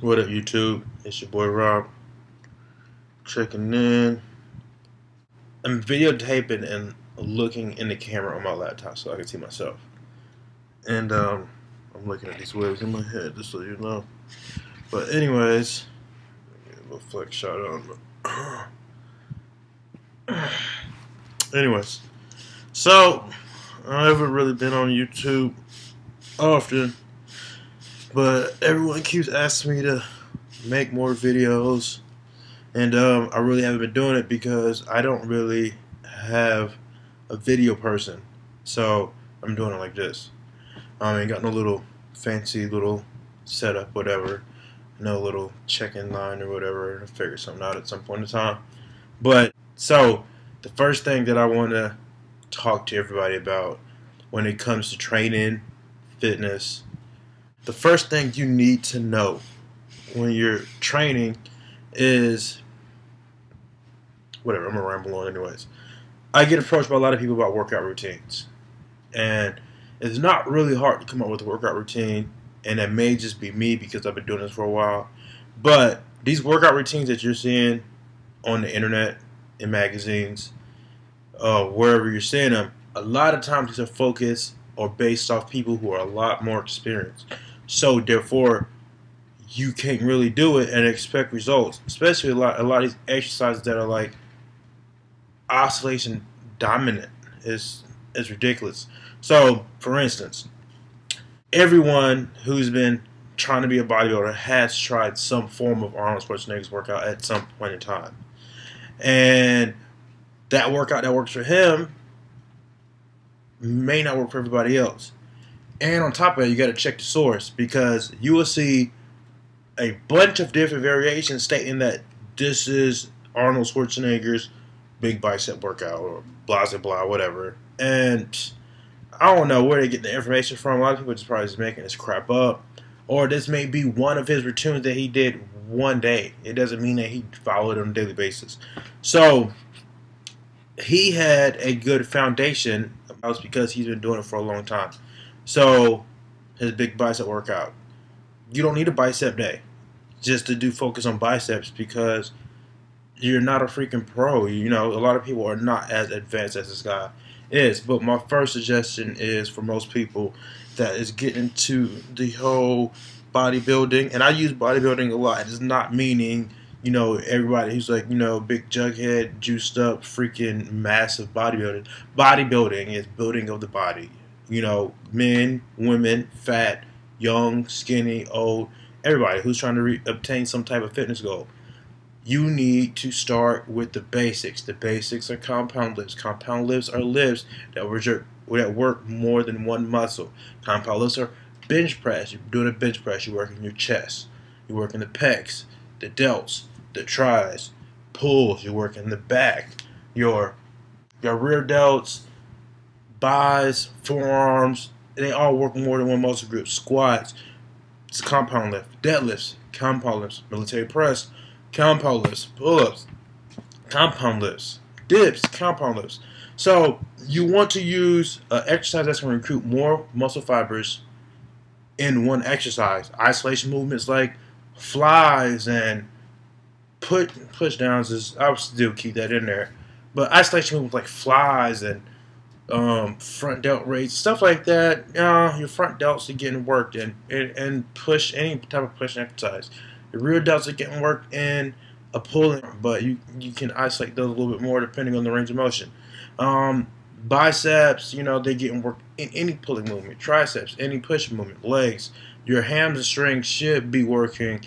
What up, YouTube? It's your boy Rob checking in. I'm videotaping and looking in the camera on my laptop so I can see myself. And I'm looking at these waves in my head just so you know. But anyways, get a little flex shot on. Anyways, so I haven't really been on YouTube often, but everyone keeps asking me to make more videos. And I really haven't been doing it because I don't really have a video person. So I'm doing it like this. I ain't got no little fancy little setup, whatever. No little check-in line or whatever. I'll figure something out at some point in time. But so the first thing that I want to talk to everybody about when it comes to training, fitness, the first thing you need to know when you're training is whatever. I'm gonna ramble on anyways. I get approached by a lot of people about workout routines, and it's not really hard to come up with a workout routine, and it may just be me because I've been doing this for a while. But these workout routines that you're seeing on the internet, in magazines, wherever you're seeing them, a lot of times these are focused or based off people who are a lot more experienced. So therefore, you can't really do it and expect results, especially a lot of these exercises that are like oscillation dominant is ridiculous. So, for instance, everyone who's been trying to be a bodybuilder has tried some form of Arnold Schwarzenegger's workout at some point in time. And that workout that works for him may not work for everybody else. And on top of that, you got to check the source, because you will see a bunch of different variations stating that this is Arnold Schwarzenegger's big bicep workout or blah blah blah, whatever. And I don't know where they get the information from. A lot of people just probably just making this crap up, or this may be one of his routines that he did one day. It doesn't mean that he followed it on a daily basis. So he had a good foundation. That was because he's been doing it for a long time. So his big bicep workout, you don't need a bicep day just to do focus on biceps, because you're not a freaking pro. You know, a lot of people are not as advanced as this guy is. But my first suggestion is for most people that is getting to the whole bodybuilding, and I use bodybuilding a lot. It's not meaning, you know, everybody who's like, you know, big jughead, juiced up, freaking massive bodybuilding. Bodybuilding is building of the body. You know, men, women, fat, young, skinny, old, everybody who's trying to obtain some type of fitness goal. You need to start with the basics. The basics are compound lifts. Compound lifts are lifts that work more than one muscle. Compound lifts are bench press. You're doing a bench press. You're working your chest. You're working the pecs, the delts, the tris, pulls. You're working the back, your rear delts, buys, forearms. They all work more than one muscle group. Squats, it's a compound lift. Deadlifts, compound lifts. Military press, compound lifts. Pull-ups, compound lifts. Dips, compound lifts. So you want to use an exercise that's going to recruit more muscle fibers in one exercise. Isolation movements like flies and push downs is, I would still keep that in there. But isolation movements like flies and front delt raises, stuff like that. Your front delts are getting worked and push, any type of push exercise. Your rear delts are getting worked in a pulling, but you can isolate those a little bit more depending on the range of motion. Biceps, you know, they're getting worked in any pulling movement. Triceps, any push movement. Legs, your hamstrings should be working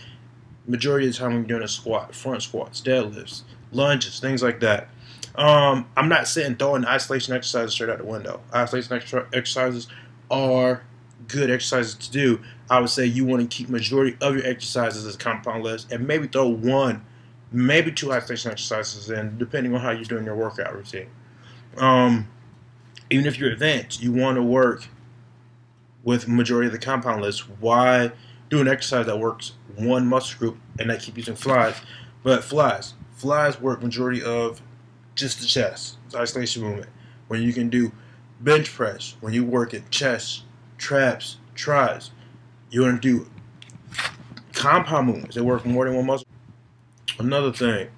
majority of the time when you're doing a squat, front squats, deadlifts, lunges, things like that. I'm not saying throwing isolation exercises straight out the window. Isolation exercises are good exercises to do. I would say you want to keep majority of your exercises as compound lifts, and maybe throw one, maybe two isolation exercises in, depending on how you're doing your workout routine. Even if you're advanced, you want to work with majority of the compound lifts. Why do an exercise that works one muscle group and I keep using flies? But flies work majority of just the chest. It's isolation movement. When you can do bench press, when you work at chest, traps, tris, you want to do compound movements. They work more than one muscle. Another thing,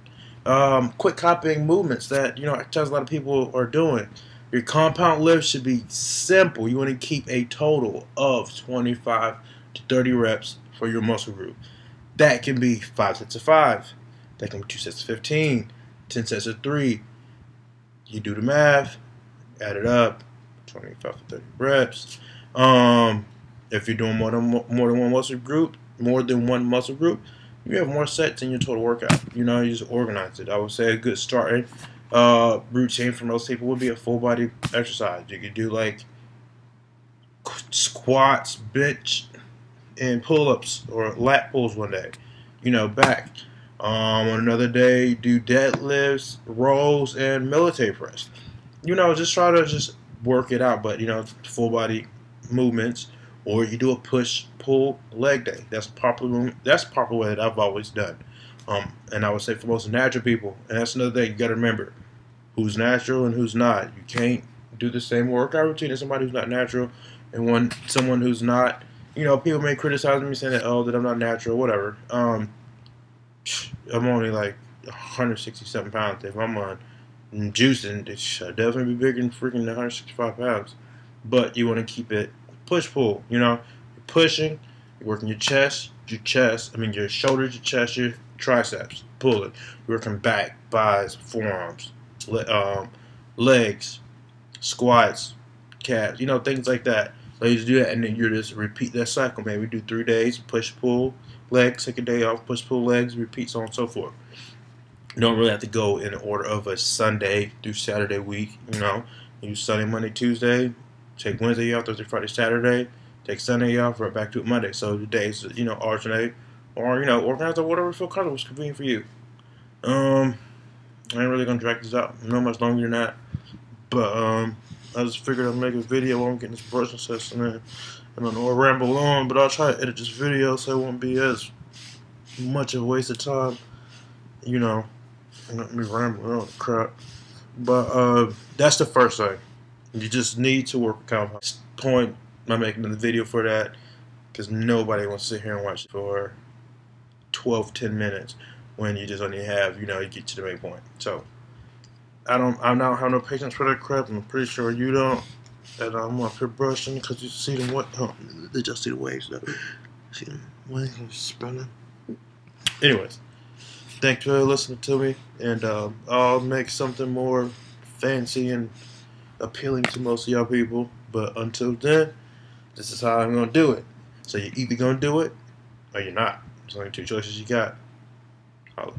quick copying movements that I tell a lot of people are doing. Your compound lift should be simple. You want to keep a total of 25 to 30 reps for your muscle group. That can be 5 sets of 5. That can be 2 sets of 15, 10 sets of 3. You do the math, add it up, 25 to 30 reps. If you're doing more than one muscle group, you have more sets in your total workout. You just organize it. I would say a good starting routine for most people would be a full body exercise. You could do like squats, bench, and pull-ups or lat pulls one day. Back. On another day, do deadlifts, rows, and military press. Just try to just work it out. But full body movements, or you do a push pull leg day. That's proper way that I've always done. And I would say for most natural people, and that's another thing you got to remember: who's natural and who's not. You can't do the same workout routine as somebody who's not natural, and someone who's not. People may criticize me saying that that I'm not natural, whatever. I'm only like 167 pounds. If I'm on juicing, it should definitely be bigger than freaking 165 pounds. But you want to keep it push-pull. You're pushing, you're working your shoulders, your chest, your triceps, pull it. You're working back, thighs, forearms, legs, squats, calves, things like that. So you just do that, and then you just repeat that cycle. Maybe do 3 days, push-pull, legs, take a day off, push-pull legs, repeat, so on and so forth. You don't really have to go in order of a Sunday through Saturday week. You Sunday, Monday, Tuesday, take Wednesday off, Thursday, Friday, Saturday, take Sunday off, right back to it Monday. So the days, alternate, or organize or whatever you feel comfortable is convenient for you. I ain't really gonna drag this out no much longer than that, but I just figured I'd make a video while I'm getting this brushing session in. I don't know, I'll ramble on, but I'll try to edit this video so it won't be as much of a waste of time. Not me rambling on crap. But that's the first thing. You just need to work with compound. Point, I'm making another video for that because nobody wants to sit here and watch it for 10 minutes when you just only have, you get to the main point. So I don't have no patience for that crap. I'm pretty sure you don't. And I'm up here brushing because you see them what? Oh, they just see the waves though. See them waves spinning. Anyways, thanks for listening to me, and I'll make something more fancy and appealing to most of y'all people. But until then, this is how I'm gonna do it. So you're either gonna do it or you're not. There's only 2 choices you got. Holla.